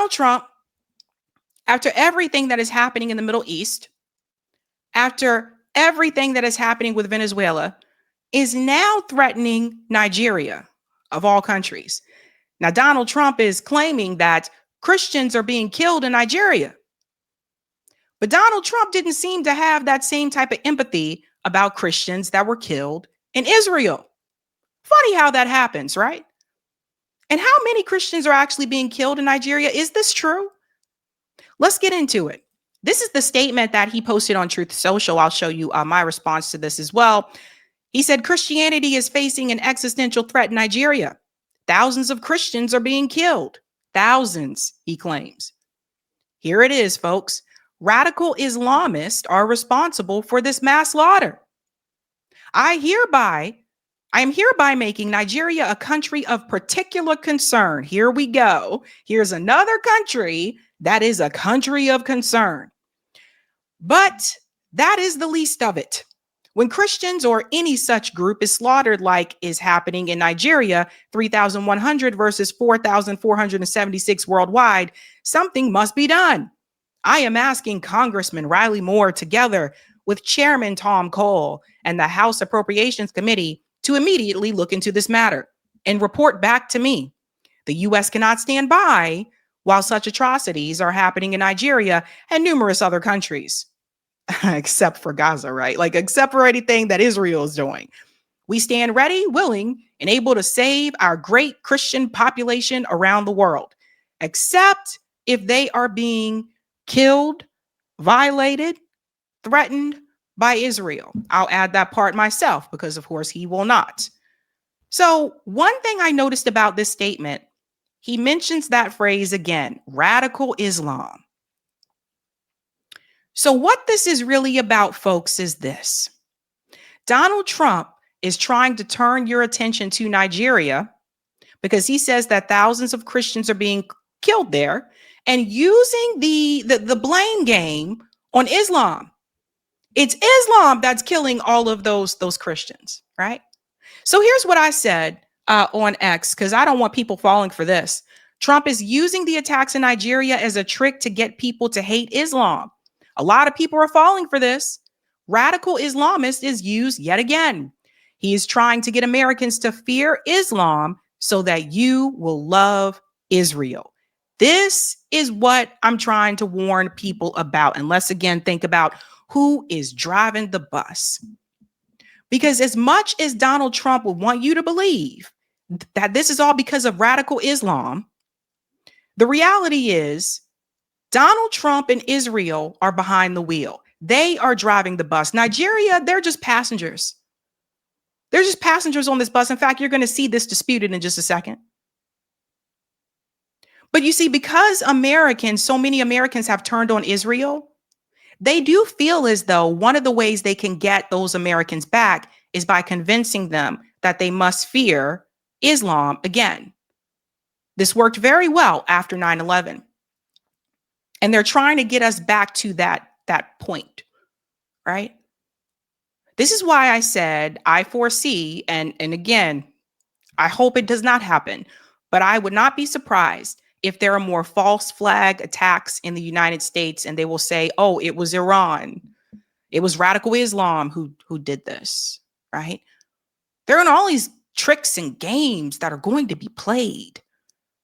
Donald Trump, after everything that is happening in the Middle East, after everything that is happening with Venezuela, is now threatening Nigeria, of all countries. Now, Donald Trump is claiming that Christians are being killed in Nigeria. But Donald Trump didn't seem to have that same type of empathy about Christians that were killed in Israel. Funny how that happens, right? And how many Christians are actually being killed in Nigeria? Is this true? Let's get into it. This is the statement that he posted on Truth Social. I'll show you my response to this as well. He said, Christianity is facing an existential threat in Nigeria. Thousands of Christians are being killed. Thousands, he claims. Here it is, folks. Radical Islamists are responsible for this mass slaughter. I am hereby making Nigeria a country of particular concern. Here we go. Here's another country that is a country of concern. But that is the least of it. When Christians or any such group is slaughtered like is happening in Nigeria, 3,100 versus 4,476 worldwide, something must be done. I am asking Congressman Riley Moore, together with Chairman Tom Cole and the House Appropriations Committee, to immediately look into this matter and report back to me. The U.S. cannot stand by while such atrocities are happening in Nigeria and numerous other countries, except for Gaza, right? Like, except for anything that Israel is doing. We stand ready, willing, and able to save our great Christian population around the world, except if they are being killed, violated, threatened by Israel. I'll add that part myself because, of course, he will not. So one thing I noticed about this statement, he mentions that phrase again, radical Islam. So what this is really about, folks, is this. Donald Trump is trying to turn your attention to Nigeria because he says that thousands of Christians are being killed there and using the blame game on Islam. It's Islam that's killing all of those Christians, right? So here's what I said on X, because I don't want people falling for this. Trump is using the attacks in Nigeria as a trick to get people to hate Islam. A lot of people are falling for this. Radical Islamist is used yet again. He is trying to get Americans to fear Islam so that you will love Israel. This is what I'm trying to warn people about. And let's again think about who is driving the bus. Because as much as Donald Trump would want you to believe that this is all because of radical Islam, the reality is Donald Trump and Israel are behind the wheel. They are driving the bus. Nigeria, they're just passengers. They're just passengers on this bus. In fact, you're going to see this disputed in just a second. But you see, because so many Americans have turned on Israel, they do feel as though one of the ways they can get those Americans back is by convincing them that they must fear Islam again. This worked very well after 9/11. And they're trying to get us back to that point, right? This is why I said I foresee, and again, I hope it does not happen, but I would not be surprised if there are more false flag attacks in the United States and they will say, oh, it was Iran. It was radical Islam who did this, right? There are all these tricks and games that are going to be played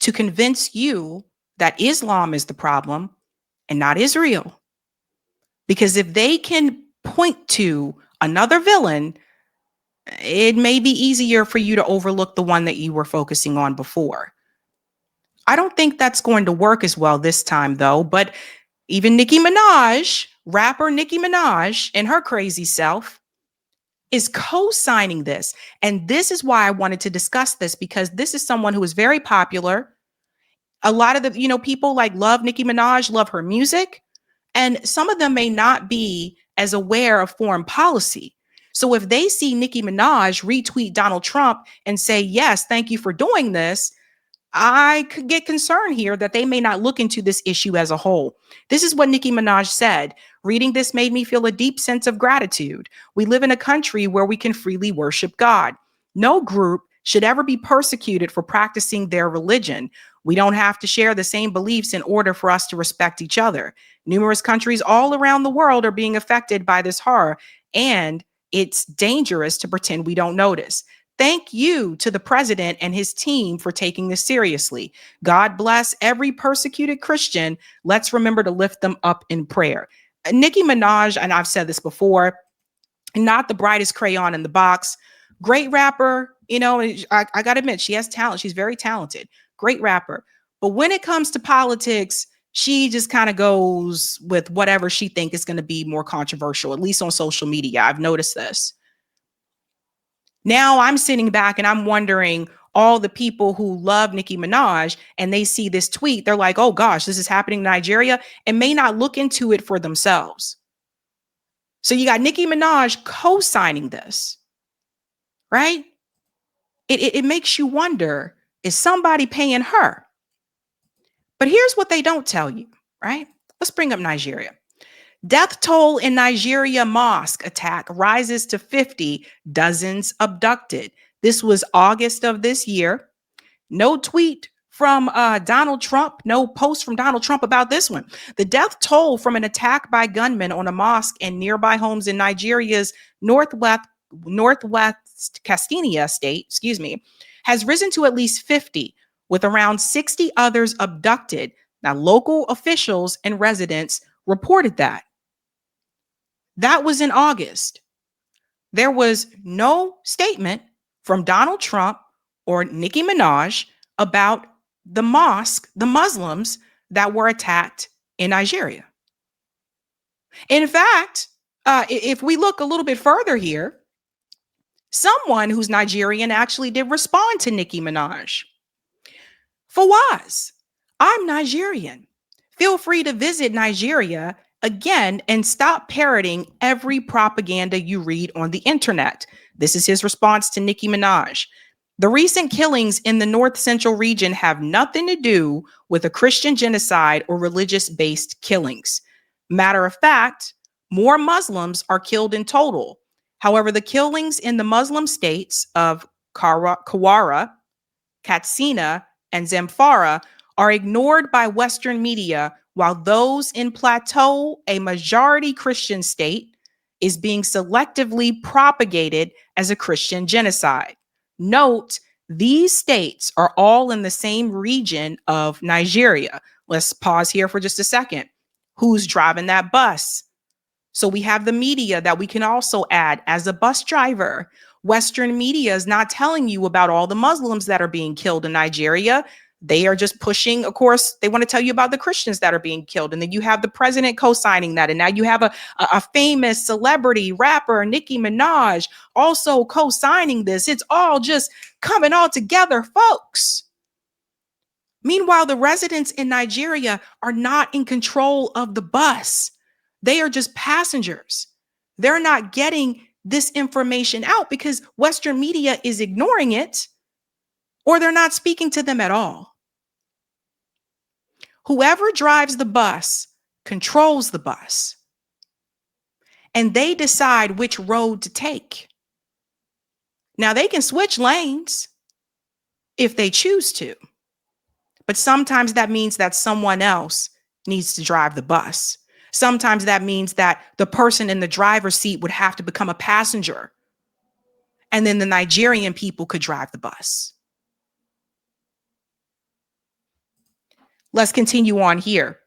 to convince you that Islam is the problem and not Israel. Because if they can point to another villain, it may be easier for you to overlook the one that you were focusing on before. I don't think that's going to work as well this time, though. But even Nicki Minaj, rapper Nicki Minaj, and her crazy self is co-signing this. And this is why I wanted to discuss this, because this is someone who is very popular. A lot of the, people love Nicki Minaj, love her music. And some of them may not be as aware of foreign policy. So if they see Nicki Minaj retweet Donald Trump and say, yes, thank you for doing this, I could get concerned here that they may not look into this issue as a whole. This is what Nicki Minaj said. Reading this made me feel a deep sense of gratitude. We live in a country where we can freely worship God. No group should ever be persecuted for practicing their religion. We don't have to share the same beliefs in order for us to respect each other. Numerous countries all around the world are being affected by this horror, and it's dangerous to pretend we don't notice. Thank you to the president and his team for taking this seriously. God bless every persecuted Christian. Let's remember to lift them up in prayer. Nicki Minaj, and I've said this before, not the brightest crayon in the box. Great rapper, I got to admit, she has talent. She's very talented. Great rapper. But when it comes to politics, she just kind of goes with whatever she thinks is going to be more controversial, at least on social media. I've noticed this. Now I'm sitting back and I'm wondering, all the people who love Nicki Minaj and they see this tweet, they're like, oh gosh, this is happening in Nigeria, and may not look into it for themselves. So you got Nicki Minaj co-signing this, right? It makes you wonder, is somebody paying her? But here's what they don't tell you, right? Let's bring up Nigeria. Death toll in Nigeria mosque attack rises to 50, dozens abducted. This was August of this year. No tweet from Donald Trump, no post from Donald Trump about this one. The death toll from an attack by gunmen on a mosque and nearby homes in Nigeria's northwest Castilla state, has risen to at least 50, with around 60 others abducted. Now, local officials and residents reported that. That was in August. There was no statement from Donald Trump or Nicki Minaj about the mosque, the Muslims that were attacked in Nigeria. In fact, if we look a little bit further here, someone who's Nigerian actually did respond to Nicki Minaj. Fawaz, I'm Nigerian. Feel free to visit Nigeria again and stop parroting every propaganda you read on the internet. This is his response to Nicki Minaj. The recent killings in the North Central region have nothing to do with a Christian genocide or religious-based killings. Matter of fact, more Muslims are killed in total. However, the killings in the Muslim states of Kawara, Katsina, and Zamfara are ignored by Western media, while those in Plateau, a majority Christian state, is being selectively propagated as a Christian genocide. Note, these states are all in the same region of Nigeria. Let's pause here for just a second. Who's driving that bus? So we have the media that we can also add as a bus driver. Western media is not telling you about all the Muslims that are being killed in Nigeria. They are just pushing, of course, they want to tell you about the Christians that are being killed. And then you have the president co-signing that. And now you have a famous celebrity rapper, Nicki Minaj, also co-signing this. It's all just coming all together, folks. Meanwhile, the residents in Nigeria are not in control of the bus. They are just passengers. They're not getting this information out because Western media is ignoring it, or they're not speaking to them at all. Whoever drives the bus controls the bus, and they decide which road to take. Now, they can switch lanes if they choose to, but sometimes that means that someone else needs to drive the bus. Sometimes that means that the person in the driver's seat would have to become a passenger, and then the Nigerian people could drive the bus. Let's continue on here.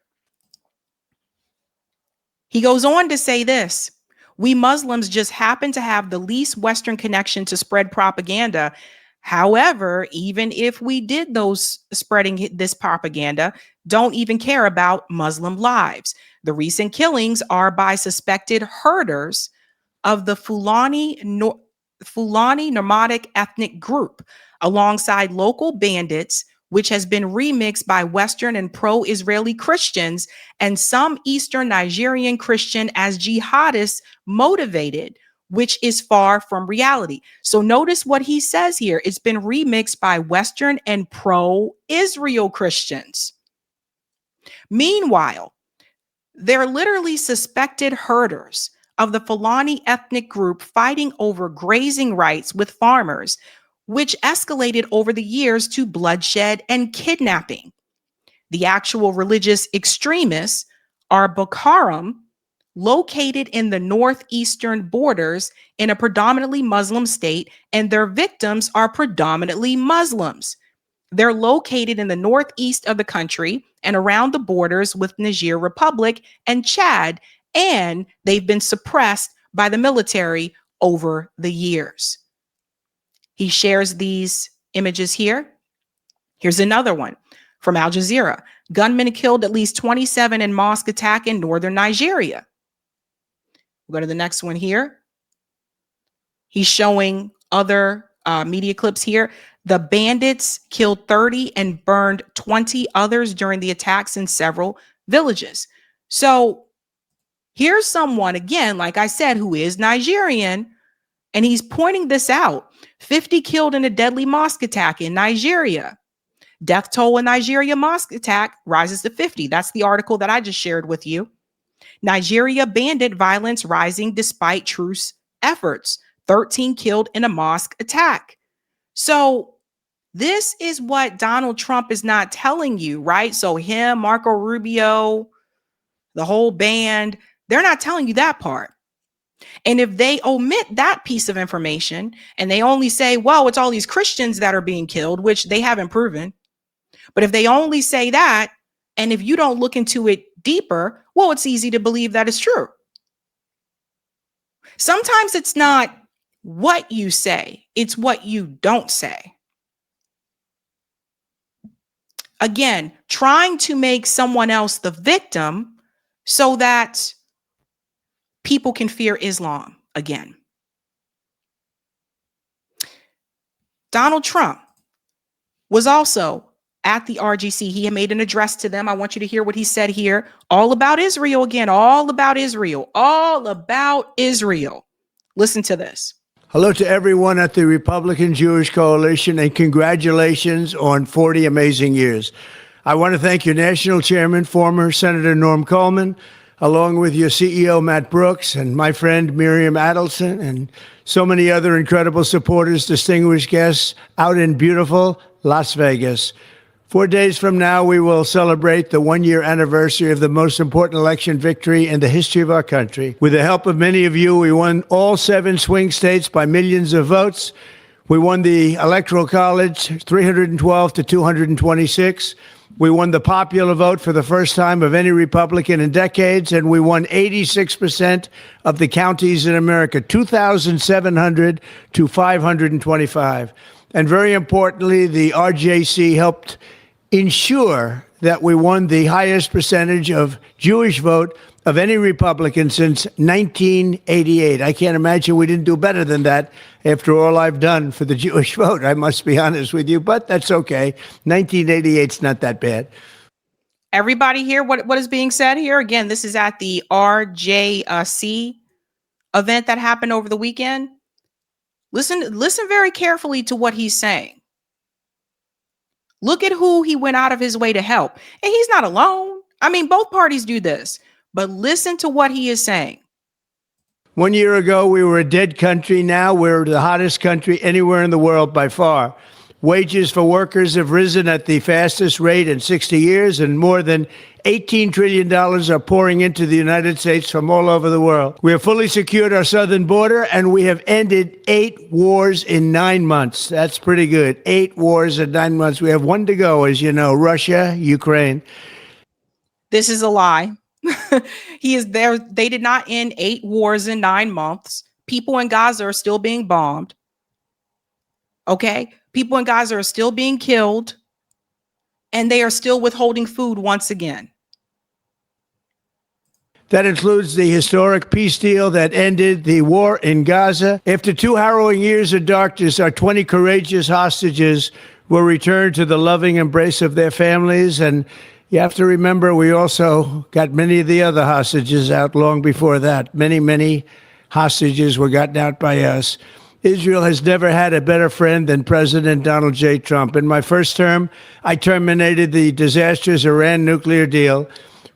He goes on to say this: we Muslims just happen to have the least Western connection to spread propaganda. However, even if we did those spreading this propaganda, don't even care about Muslim lives. The recent killings are by suspected herders of the Fulani nomadic ethnic group, alongside local bandits, which has been remixed by Western and pro-Israeli Christians and some Eastern Nigerian Christian as jihadists motivated, which is far from reality. So notice what he says here. It's been remixed by Western and pro-Israel Christians. Meanwhile, they're literally suspected herders of the Fulani ethnic group fighting over grazing rights with farmers, which escalated over the years to bloodshed and kidnapping. The actual religious extremists are Boko, located in the northeastern borders in a predominantly Muslim state, and their victims are predominantly Muslims. They're located in the northeast of the country and around the borders with Niger Republic and Chad, and they've been suppressed by the military over the years. He shares these images here. Here's another one from Al Jazeera. Gunmen killed at least 27 in mosque attack in northern Nigeria. We'll go to the next one here. He's showing other media clips here. The bandits killed 30 and burned 20 others during the attacks in several villages. So here's someone, again, like I said, who is Nigerian, and he's pointing this out. 50 killed in a deadly mosque attack in Nigeria. Death toll in Nigeria mosque attack rises to 50. That's the article that I just shared with you. Nigeria bandit violence rising despite truce efforts. 13 killed in a mosque attack. So this is what Donald Trump is not telling you, right? So him, Marco Rubio, the whole band, they're not telling you that part. And if they omit that piece of information and they only say, well, it's all these Christians that are being killed, which they haven't proven. But if they only say that, and if you don't look into it deeper, well, it's easy to believe that it's true. Sometimes it's not what you say, it's what you don't say. Again, trying to make someone else the victim so that people can fear Islam again. Donald Trump was also at the RGC. He had made an address to them. I want you to hear what he said here. All about Israel again. All about Israel. All about Israel. Listen to this. Hello to everyone at the Republican Jewish Coalition, and congratulations on 40 amazing years. I want to thank your national chairman, former Senator Norm Coleman, along with your CEO, Matt Brooks, and my friend Miriam Adelson, and so many other incredible supporters, distinguished guests out in beautiful Las Vegas. 4 days from now, we will celebrate the one-year anniversary of the most important election victory in the history of our country. With the help of many of you, we won all 7 swing states by millions of votes. We won the Electoral College 312 to 226. We won the popular vote for the first time of any Republican in decades, and we won 86% of the counties in America, 2,700 to 525. And very importantly, the RJC helped ensure that we won the highest percentage of Jewish vote of any Republican since 1988. I can't imagine we didn't do better than that after all I've done for the Jewish vote. I must be honest with you, but that's okay. 1988's not that bad. Everybody hear what is being said here? Again, this is at the RJC event that happened over the weekend. Listen very carefully to what he's saying. Look at who he went out of his way to help. And he's not alone. I mean, both parties do this, but listen to what he is saying. 1 year ago, we were a dead country. Now we're the hottest country anywhere in the world by far. Wages for workers have risen at the fastest rate in 60 years, and more than $18 trillion are pouring into the United States from all over the world. We have fully secured our southern border, and we have ended 8 wars in 9 months. That's pretty good. 8 wars in 9 months. We have 1 to go, as you know, Russia, Ukraine. This is a lie. He is there. They did not end 8 wars in 9 months. People in Gaza are still being bombed. Okay? People in Gaza are still being killed, and they are still withholding food once again. That includes the historic peace deal that ended the war in Gaza. After 2 harrowing years of darkness, our 20 courageous hostages were returned to the loving embrace of their families. And you have to remember, we also got many of the other hostages out long before that. Many hostages were gotten out by us. Israel has never had a better friend than President Donald J. Trump. In my first term, I terminated the disastrous Iran nuclear deal.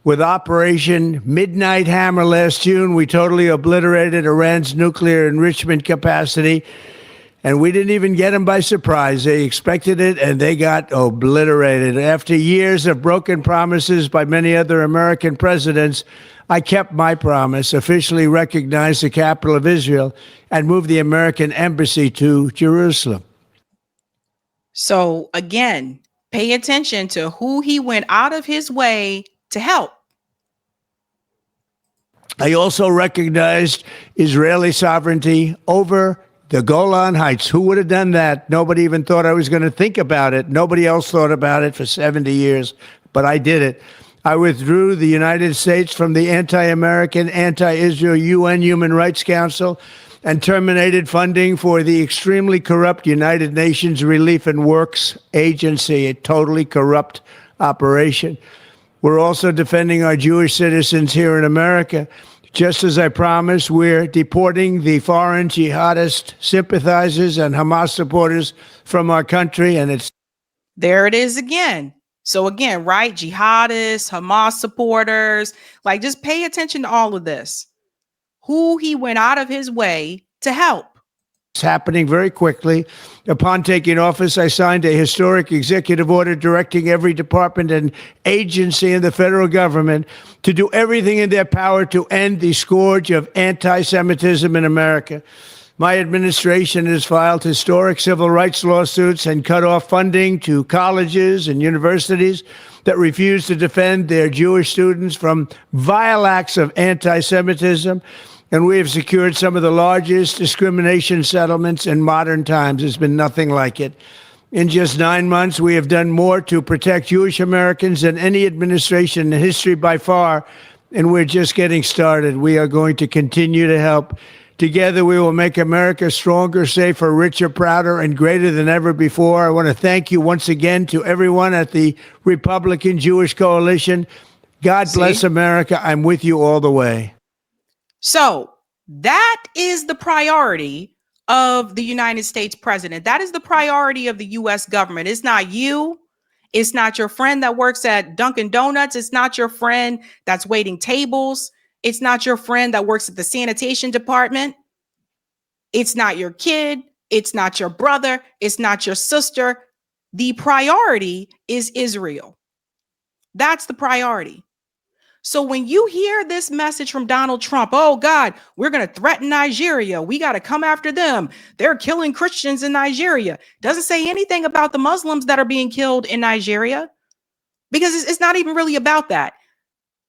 With Operation Midnight Hammer last June, we totally obliterated Iran's nuclear enrichment capacity. And we didn't even get them by surprise. They expected it, and they got obliterated. After years of broken promises by many other American presidents, I kept my promise, officially recognized the capital of Israel, and moved the American embassy to Jerusalem. So again, pay attention to who he went out of his way to help. I also recognized Israeli sovereignty over the Golan Heights. Who would have done that? Nobody even thought I was going to think about it. Nobody else thought about it for 70 years, but I did it. I withdrew the United States from the anti-American, anti-Israel UN Human Rights Council and terminated funding for the extremely corrupt United Nations Relief and Works Agency, a totally corrupt operation. We're also defending our Jewish citizens here in America. Just as I promised, we're deporting the foreign jihadist sympathizers and Hamas supporters from our country, and it's there it is again. So again, right? Jihadists, Hamas supporters, like just pay attention to all of this. Who he went out of his way to help. It's happening very quickly. Upon taking office, I signed a historic executive order directing every department and agency in the federal government to do everything in their power to end the scourge of anti-Semitism in America. My administration has filed historic civil rights lawsuits and cut off funding to colleges and universities that refuse to defend their Jewish students from vile acts of anti-Semitism. And we have secured some of the largest discrimination settlements in modern times. There's been nothing like it. In just 9 months, we have done more to protect Jewish Americans than any administration in history by far. And we're just getting started. We are going to continue to help. Together, we will make America stronger, safer, richer, prouder, and greater than ever before. I want to thank you once again to everyone at the Republican Jewish Coalition. God bless America. I'm with you all the way. So that is the priority of the United States president. That is the priority of the U.S. government. It's not you. It's not your friend that works at Dunkin' Donuts. It's not your friend that's waiting tables. It's not your friend that works at the sanitation department. It's not your kid. It's not your brother. It's not your sister. The priority is Israel. That's the priority. So when you hear this message from Donald Trump, oh God, we're going to threaten Nigeria. We got to come after them. They're killing Christians in Nigeria. Doesn't say anything about the Muslims that are being killed in Nigeria, because it's not even really about that.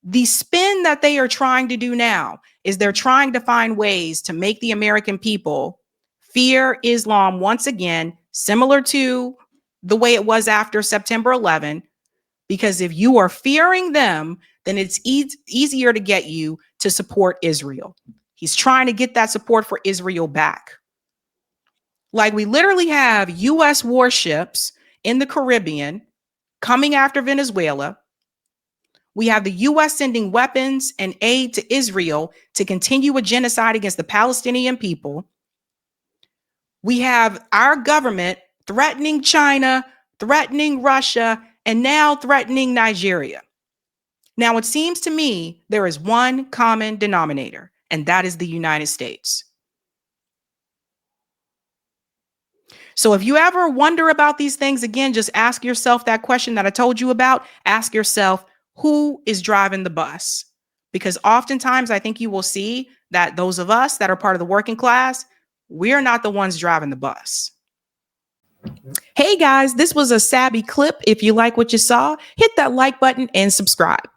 The spin that they are trying to do now is they're trying to find ways to make the American people fear Islam once again, similar to the way it was after September 11. Because if you are fearing them, then it's easier to get you to support Israel. He's trying to get that support for Israel back. Like we literally have U.S. warships in the Caribbean coming after Venezuela. We have the U.S. sending weapons and aid to Israel to continue a genocide against the Palestinian people. We have our government threatening China, threatening Russia, and now threatening Nigeria. Now, it seems to me there is one common denominator, and that is the United States. So if you ever wonder about these things, again, just ask yourself that question that I told you about. Ask yourself, who is driving the bus? Because oftentimes I think you will see that those of us that are part of the working class, we're not the ones driving the bus. Hey guys, this was a Sabby clip. If you like what you saw, hit that like button and subscribe.